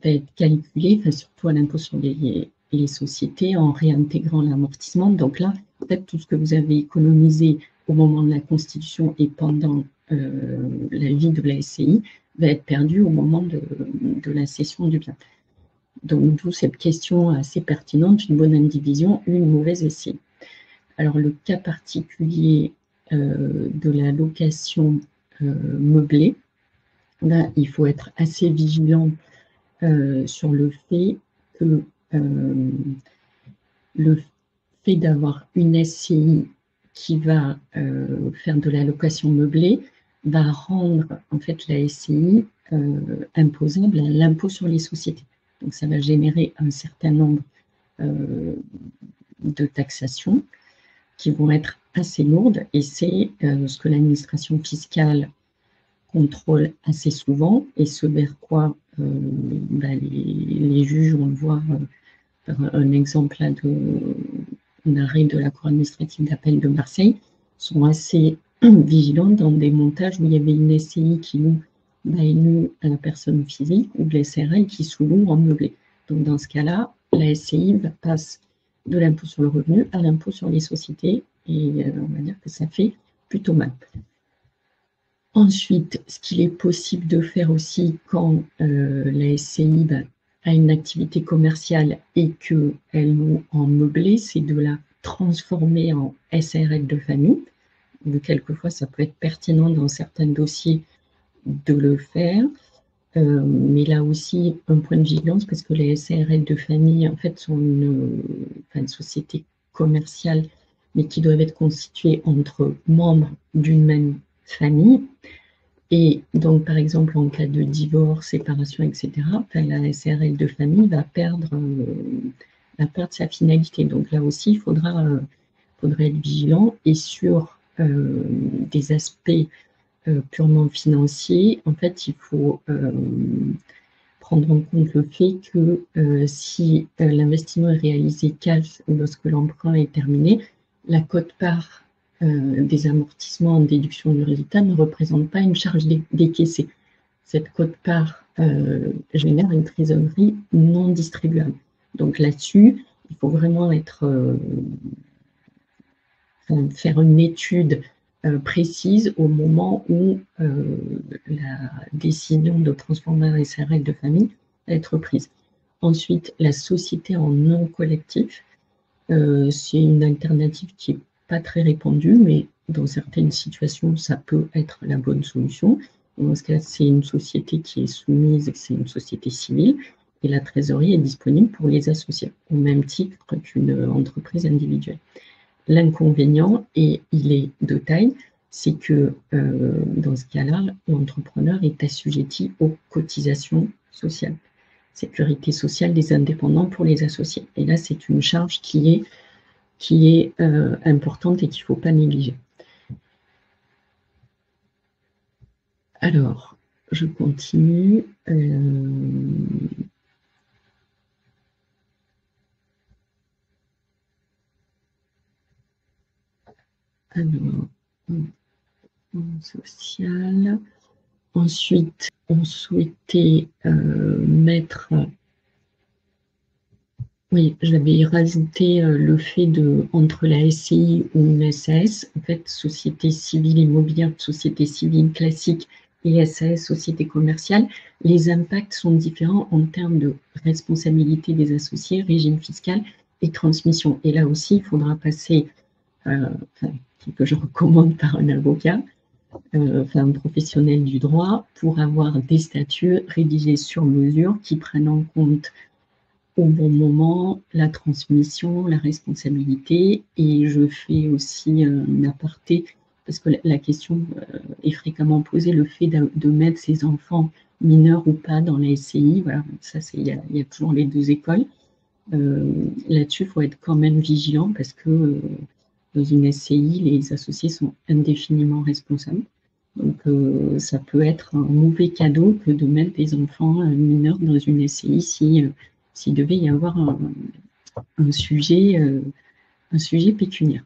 va être calculée, surtout à l'impôt sur les sociétés, en réintégrant l'amortissement. Donc là, en fait, tout ce que vous avez économisé au moment de la constitution et pendant la vie de la SCI va être perdu au moment de la cession du bien. Donc, d'où cette question assez pertinente, une bonne indivision, une mauvaise SCI. Alors, le cas particulier de la location meublée, là, il faut être assez vigilant sur le fait que le fait d'avoir une SCI qui va faire de la location meublée va rendre en fait la SCI imposable à l'impôt sur les sociétés. Donc, ça va générer un certain nombre de taxations qui vont être assez lourdes et c'est ce que l'administration fiscale contrôle assez souvent et ce vers quoi les juges, on le voit par un exemple là d'un arrêt de la Cour administrative d'appel de Marseille, sont assez vigilants dans des montages où il y avait une SCI qui loue est nue à la personne physique ou de la SRL qui sous-loue en meublé. Donc, dans ce cas-là, la SCI passe de l'impôt sur le revenu à l'impôt sur les sociétés et on va dire que ça fait plutôt mal. Ensuite, ce qu'il est possible de faire aussi quand la SCI a une activité commerciale et qu'elle loue en meublé, c'est de la transformer en SARL de famille. Donc, quelquefois, ça peut être pertinent dans certains dossiers de le faire, mais là aussi un point de vigilance parce que les SARL de famille en fait sont une société commerciale mais qui doivent être constituées entre membres d'une même famille et donc par exemple en cas de divorce, séparation, etc. La SARL de famille va perdre sa finalité. Donc là aussi il faudra être vigilant et sur des aspects purement financier, en fait, il faut prendre en compte le fait que si l'investissement est réalisé cash ou lorsque l'emprunt est terminé, la quote-part des amortissements en déduction du résultat ne représente pas une charge décaissée. Cette quote-part génère une trésorerie non distribuable. Donc là-dessus, il faut vraiment faire une étude précise au moment où la décision de transformer un SARL de famille va être prise. Ensuite, la société en non collectif, c'est une alternative qui n'est pas très répandue, mais dans certaines situations, ça peut être la bonne solution. Dans ce cas, c'est une société qui est soumise, c'est une société civile, et la trésorerie est disponible pour les associés, au même titre qu'une entreprise individuelle. L'inconvénient, et il est de taille, c'est que dans ce cas-là, l'entrepreneur est assujetti aux cotisations sociales, sécurité sociale des indépendants pour les associés. Et là, c'est une charge qui est importante et qu'il ne faut pas négliger. Alors, je continue. Alors, social. Ensuite, on souhaitait mettre... Oui, j'avais rajouté le fait de, entre la SCI ou une SAS, en fait, société civile immobilière, société civile classique et SAS, société commerciale, les impacts sont différents en termes de responsabilité des associés, régime fiscal et transmission. Et là aussi, il faudra passer, que je recommande par un avocat, un professionnel du droit, pour avoir des statuts rédigés sur mesure qui prennent en compte au bon moment la transmission, la responsabilité. Et je fais aussi un aparté, parce que la question est fréquemment posée, le fait de mettre ses enfants mineurs ou pas dans la SCI, voilà, ça il y a toujours les deux écoles. Là-dessus, il faut être quand même vigilant, parce que dans une SCI, les associés sont indéfiniment responsables. Donc, ça peut être un mauvais cadeau que de mettre des enfants mineurs dans une SCI s'il devait y avoir un sujet pécuniaire.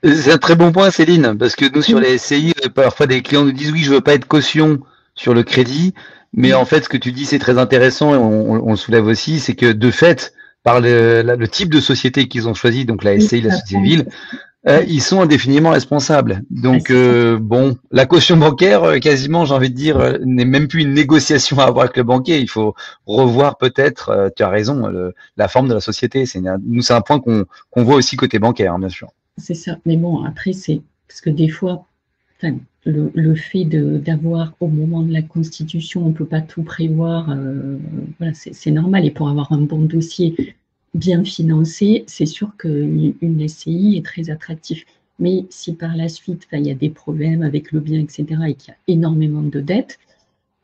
C'est un très bon point, Céline, parce que nous, sur les SCI, parfois des clients nous disent « oui, je veux pas être caution sur le crédit », mais en fait, ce que tu dis, c'est très intéressant, et on le soulève aussi, c'est que de fait, par le type de société qu'ils ont choisi, donc la SCI, la société civile, ils sont indéfiniment responsables. Donc, bon, la caution bancaire, quasiment, j'ai envie de dire, n'est même plus une négociation à avoir avec le banquier. Il faut revoir peut-être, tu as raison, la forme de la société. Nous, c'est un point qu'on voit aussi côté bancaire, hein, bien sûr. C'est ça. Mais bon, après, c'est parce que des fois, le fait d'avoir au moment de la constitution, on ne peut pas tout prévoir. Voilà, c'est normal. Et pour avoir un bon dossier bien financé, c'est sûr qu'une SCI est très attractive. Mais si par la suite, il y a des problèmes avec le bien, etc., et qu'il y a énormément de dettes,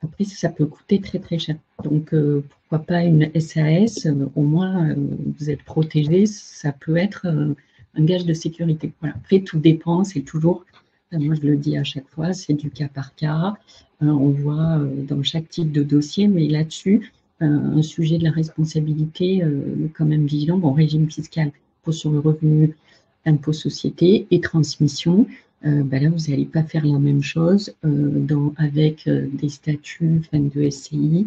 après, ça peut coûter très, très cher. Donc, pourquoi pas une SAS, au moins, vous êtes protégé, ça peut être un gage de sécurité. Voilà. Après, tout dépend, c'est toujours, moi je le dis à chaque fois, c'est du cas par cas. On voit dans chaque type de dossier, mais là-dessus, un sujet de la responsabilité, quand même vigilant. Bon, régime fiscal, impôt sur le revenu, impôt société et transmission. Là, vous n'allez pas faire la même chose avec des statuts de SCI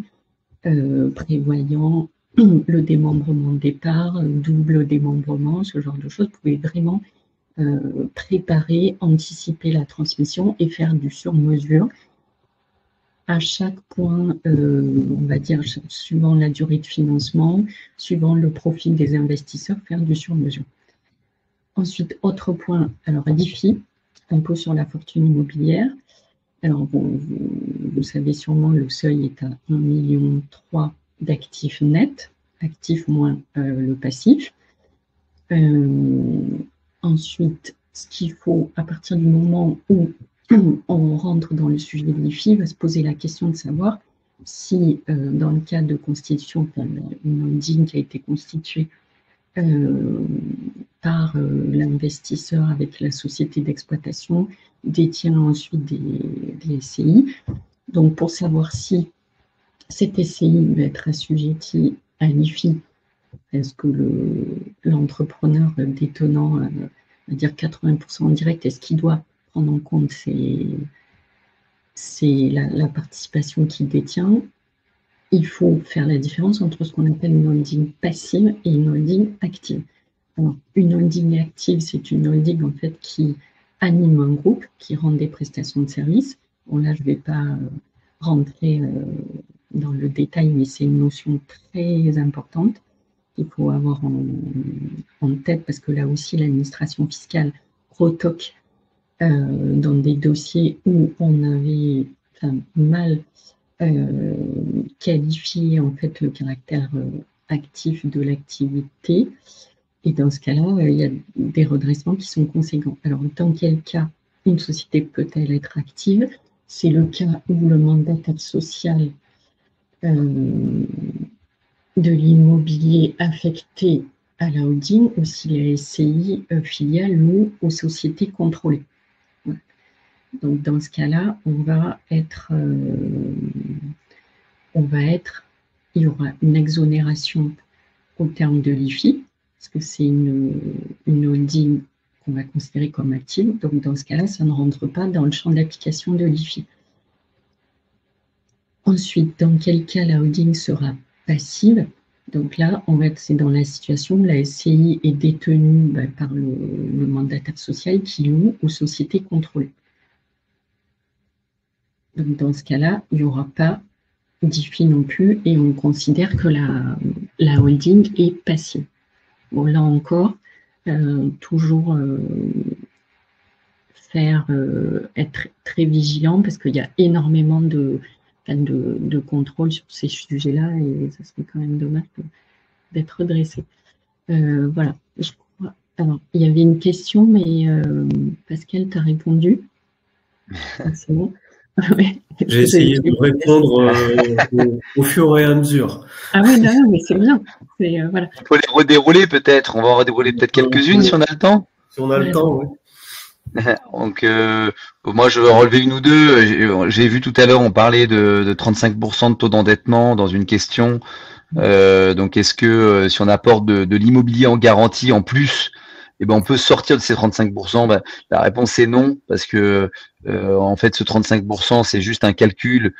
prévoyant le démembrement de départ, double démembrement, ce genre de choses. Vous pouvez vraiment préparer, anticiper la transmission et faire du sur-mesure. À chaque point, on va dire, suivant la durée de financement, suivant le profil des investisseurs, faire du sur-mesure. Ensuite, autre point, alors l'IFI, impôt sur la fortune immobilière. Alors, bon, vous savez sûrement, le seuil est à 1,3 million d'actifs nets, actifs moins le passif. Ensuite, ce qu'il faut, à partir du moment où on rentre dans le sujet de l'IFI, va se poser la question de savoir si, dans le cas de constitution, une holding qui a été constituée par l'investisseur avec la société d'exploitation, détient ensuite des SCI. Donc, pour savoir si cette SCI va être assujettie à l'IFI, est-ce que l'entrepreneur détenant, on va dire 80% en direct, est-ce qu'il doit prendre en compte la participation qu'il détient? Il faut faire la différence entre ce qu'on appelle une holding passive et une holding active. Alors, une holding active, c'est une holding en fait qui anime un groupe, qui rend des prestations de services. Bon, là, je ne vais pas rentrer dans le détail, mais c'est une notion très importante qu'il faut avoir en tête, parce que là aussi, l'administration fiscale retoque dans des dossiers où on avait mal qualifier en fait le caractère actif de l'activité. Et dans ce cas-là, il y a des redressements qui sont conséquents. Alors, dans quel cas une société peut-elle être active? C'est le cas où le mandataire social de l'immobilier affecté à la holding, ou si la SCI filiale ou aux sociétés contrôlées. Voilà. Donc, dans ce cas-là, il y aura une exonération au terme de l'IFI, parce que c'est une holding qu'on va considérer comme active. Donc, dans ce cas-là, ça ne rentre pas dans le champ d'application de l'IFI. Ensuite, dans quel cas la holding sera passive? Donc là, c'est dans la situation où la SCI est détenue par le mandataire social qui loue aux sociétés contrôlées. Donc, dans ce cas-là, il n'y aura pas d'IFI non plus et on considère que la holding est passive. Bon, là encore, toujours être très vigilant parce qu'il y a énormément de contrôle sur ces sujets-là et ça serait quand même dommage d'être redressé. Voilà. Alors, il y avait une question, mais Pascal t'a répondu. C'est bon. Ouais. J'ai essayé de répondre au fur et à mesure. Ah oui, non, mais c'est bien. Voilà. Il faut les redérouler peut-être. On va en redérouler peut-être quelques-unes si on a le temps. Si on a le temps, oui. Donc, moi, je vais en relever une ou deux. J'ai vu tout à l'heure, on parlait de 35% de taux d'endettement dans une question. Donc, est-ce que si on apporte de l'immobilier en garantie en plus, on peut sortir de ces 35%? La réponse est non, parce que en fait, ce 35%, c'est juste un calcul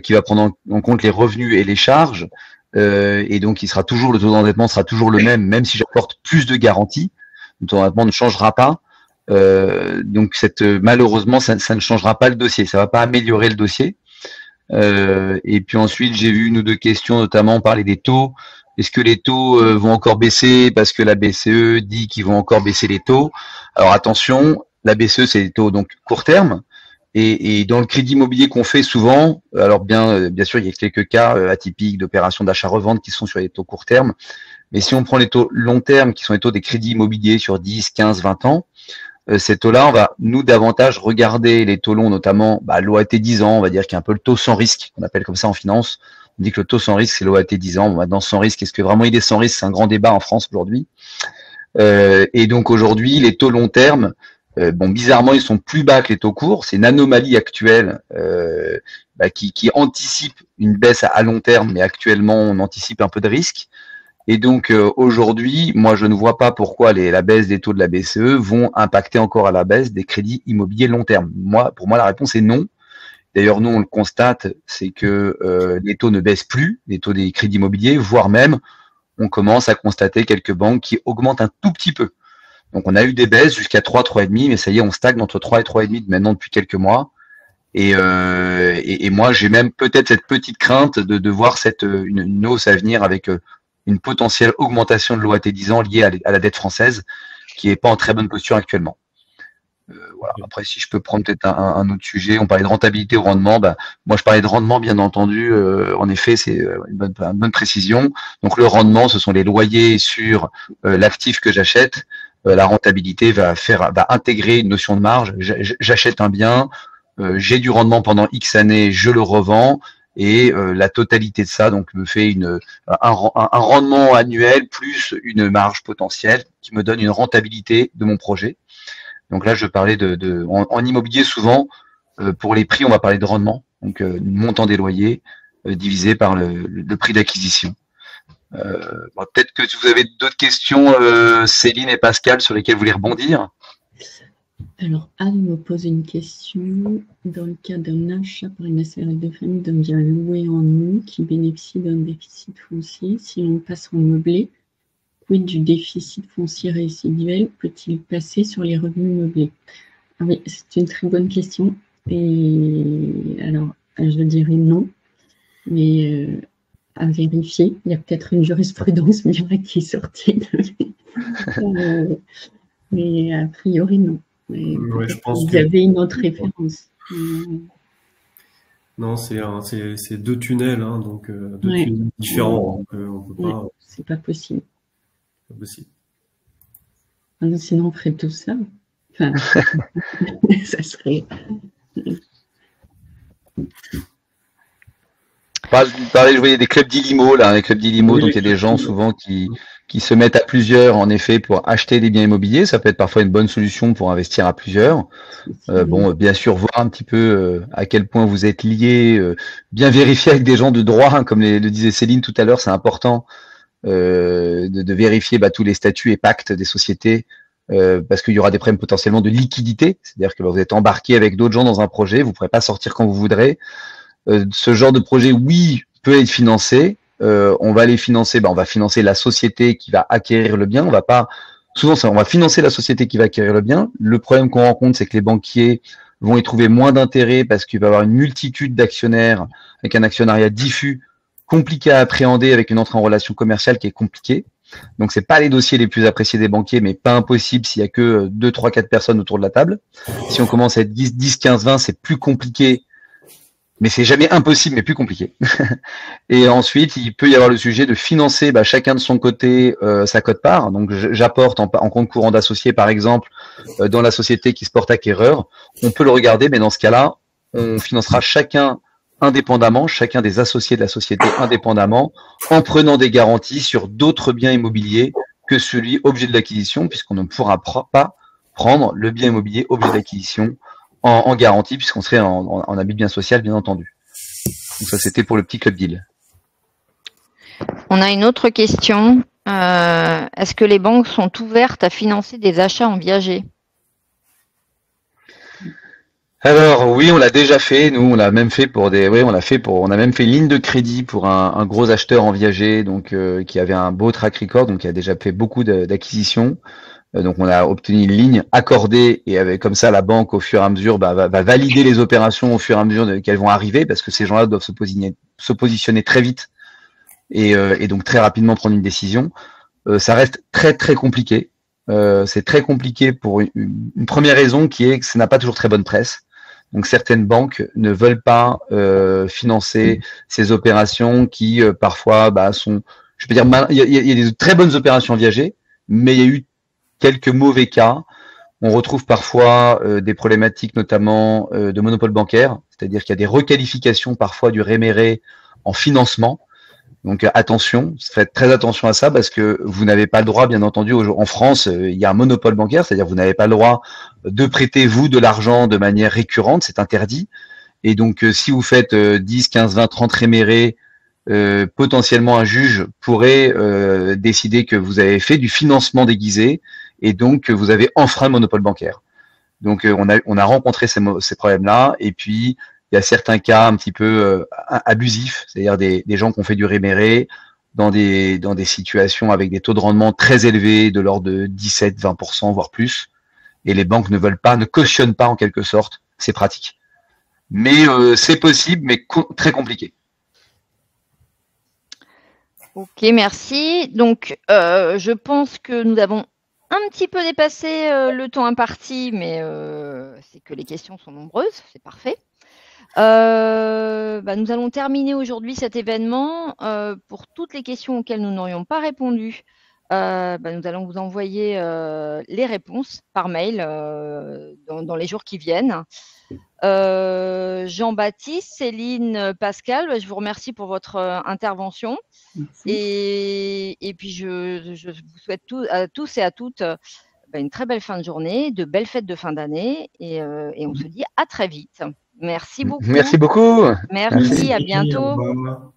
qui va prendre en compte les revenus et les charges. Et donc, le taux d'endettement sera toujours le même si j'apporte plus de garantie. Le taux d'endettement ne changera pas. Donc malheureusement ça ne changera pas le dossier, ça va pas améliorer le dossier. Et puis ensuite j'ai vu une ou deux questions, notamment on parlait des taux. Est-ce que les taux vont encore baisser parce que la BCE dit qu'ils vont encore baisser les taux? Alors attention, la BCE c'est les taux donc court terme et dans le crédit immobilier qu'on fait souvent, alors bien sûr il y a quelques cas atypiques d'opérations d'achat-revente qui sont sur les taux court terme, mais si on prend les taux long terme qui sont les taux des crédits immobiliers sur 10, 15, 20 ans, ces taux-là, on va nous davantage regarder les taux longs, notamment l'OAT 10 ans, on va dire qu'il y a un peu le taux sans risque, on appelle comme ça en finance. On dit que le taux sans risque, c'est l'OAT 10 ans. Bon, maintenant, sans risque, est-ce que vraiment il est sans risque? C'est un grand débat en France aujourd'hui. Et donc aujourd'hui, les taux long terme, bizarrement, ils sont plus bas que les taux courts. C'est une anomalie actuelle qui anticipe une baisse à long terme, mais actuellement, on anticipe un peu de risque. Et donc aujourd'hui, moi je ne vois pas pourquoi la baisse des taux de la BCE vont impacter encore à la baisse des crédits immobiliers long terme. Pour moi la réponse est non. D'ailleurs nous on le constate, c'est que les taux ne baissent plus, les taux des crédits immobiliers, voire même on commence à constater quelques banques qui augmentent un tout petit peu. Donc on a eu des baisses jusqu'à 3, 3,5, mais ça y est, on stagne entre 3 et 3,5 maintenant depuis quelques mois. Et moi j'ai même peut-être cette petite crainte de voir une hausse à venir avec une potentielle augmentation de l'OAT 10 ans liée à la dette française, qui n'est pas en très bonne posture actuellement. Voilà. Après, si je peux prendre peut-être un autre sujet, on parlait de rentabilité ou rendement. Moi, je parlais de rendement, bien entendu. En effet, c'est une bonne précision. Donc, le rendement, ce sont les loyers sur l'actif que j'achète. La rentabilité va intégrer une notion de marge. J'achète un bien, j'ai du rendement pendant X années, je le revends. Et la totalité de ça donc me fait un rendement annuel plus une marge potentielle qui me donne une rentabilité de mon projet. Donc là, je parlais en immobilier souvent, pour les prix, on va parler de rendement, donc le montant des loyers divisé par le prix d'acquisition. Peut-être que vous avez d'autres questions, Céline et Pascal, sur lesquelles vous voulez rebondir. Alors, Anne me pose une question. Dans le cas d'un achat par une SARL de famille d'un bien loué en nu qui bénéficie d'un déficit foncier, si l'on passe en meublé, quid du déficit foncier résiduel peut-il passer sur les revenus meublés? Ah oui, c'est une très bonne question. Et alors, je dirais non, mais à vérifier. Il y a peut-être une jurisprudence qui est sortie. Mais a priori, non. Mais ouais, je pense vous avez une autre référence. Non, c'est deux tunnels, hein, donc deux Ouais. tunnels différents. On peut Ouais, pas, c'est pas possible. c'est pas possible. Sinon, on ferait tout ça. Enfin, ça serait. Je voyais des clubs d'Ilimo, là, les clubs d'Ilimo, Oui, donc il y a des gens souvent qui se mettent à plusieurs, en effet, pour acheter des biens immobiliers. Ça peut être parfois une bonne solution pour investir à plusieurs. Bon, bien sûr, voir un petit peu à quel point vous êtes liés, bien vérifier avec des gens de droit, hein, comme le disait Céline tout à l'heure, c'est important de vérifier tous les statuts et pactes des sociétés, parce qu'il y aura des problèmes potentiellement de liquidité, c'est-à-dire que vous êtes embarqué avec d'autres gens dans un projet, vous ne pourrez pas sortir quand vous voudrez. Ce genre de projet, oui, peut être financé. On va les financer, on va financer la société qui va acquérir le bien. On va pas, souvent, on va financer la société qui va acquérir le bien. Le problème qu'on rencontre, c'est que les banquiers vont y trouver moins d'intérêt parce qu'il va y avoir une multitude d'actionnaires avec un actionnariat diffus, compliqué à appréhender, avec une entrée en relation commerciale qui est compliquée. Donc, c'est pas les dossiers les plus appréciés des banquiers, mais pas impossible s'il y a que 2, 3, 4 personnes autour de la table. Si on commence à être 10, 15, 20, c'est plus compliqué. Mais c'est jamais impossible, mais plus compliqué. Et ensuite, il peut y avoir le sujet de financer chacun de son côté sa quote-part. Donc, j'apporte en compte courant d'associé, par exemple, dans la société qui se porte acquéreur. On peut le regarder, mais dans ce cas-là, on financera chacun indépendamment, chacun des associés de la société indépendamment, en prenant des garanties sur d'autres biens immobiliers que celui objet de l'acquisition, puisqu'on ne pourra pas prendre le bien immobilier objet d'acquisition en garantie, puisqu'on serait en abus de bien social, bien entendu. Donc ça, c'était pour le petit club deal. On a une autre question. Est-ce que les banques sont ouvertes à financer des achats en viager? Alors oui, on l'a déjà fait. Nous, on l'a même fait pour on a même fait une ligne de crédit pour un gros acheteur en viager, donc qui avait un beau track record, donc qui a déjà fait beaucoup d'acquisitions. Donc on a obtenu une ligne accordée et avec comme ça la banque au fur et à mesure va valider les opérations au fur et à mesure qu'elles vont arriver, parce que ces gens-là doivent se positionner très vite et donc très rapidement prendre une décision. Ça reste très très compliqué. C'est très compliqué pour une première raison qui est que ça n'a pas toujours très bonne presse. Donc certaines banques ne veulent pas financer ces opérations qui parfois sont, je peux dire, il y a des très bonnes opérations viagées, mais il y a eu quelques mauvais cas. On retrouve parfois des problématiques notamment de monopole bancaire, c'est-à-dire qu'il y a des requalifications parfois du réméré en financement. Donc attention, faites très attention à ça, parce que vous n'avez pas le droit, bien entendu, en France, il y a un monopole bancaire, c'est-à-dire que vous n'avez pas le droit de prêter, vous, de l'argent de manière récurrente, c'est interdit. Et donc si vous faites 10, 15, 20, 30 rémérés, potentiellement un juge pourrait décider que vous avez fait du financement déguisé et donc vous avez enfreint le monopole bancaire. Donc on a rencontré ces problèmes-là, et puis il y a certains cas un petit peu abusifs, c'est-à-dire des gens qui ont fait du réméré dans des situations avec des taux de rendement très élevés, de l'ordre de 17-20%, voire plus, et les banques ne cautionnent pas en quelque sorte ces pratiques. Mais c'est possible, mais très compliqué. Ok, merci. Donc, je pense que nous avons un petit peu dépassé le temps imparti, mais c'est que les questions sont nombreuses, c'est parfait. Nous allons terminer aujourd'hui cet événement. Pour toutes les questions auxquelles nous n'aurions pas répondu, nous allons vous envoyer les réponses par mail dans les jours qui viennent. Jean-Baptiste, Céline, Pascal, je vous remercie pour votre intervention. Et puis, je vous souhaite à tous et à toutes une très belle fin de journée, de belles fêtes de fin d'année, et on se dit à très vite. Merci beaucoup. Merci beaucoup. Merci, à bientôt. Au revoir.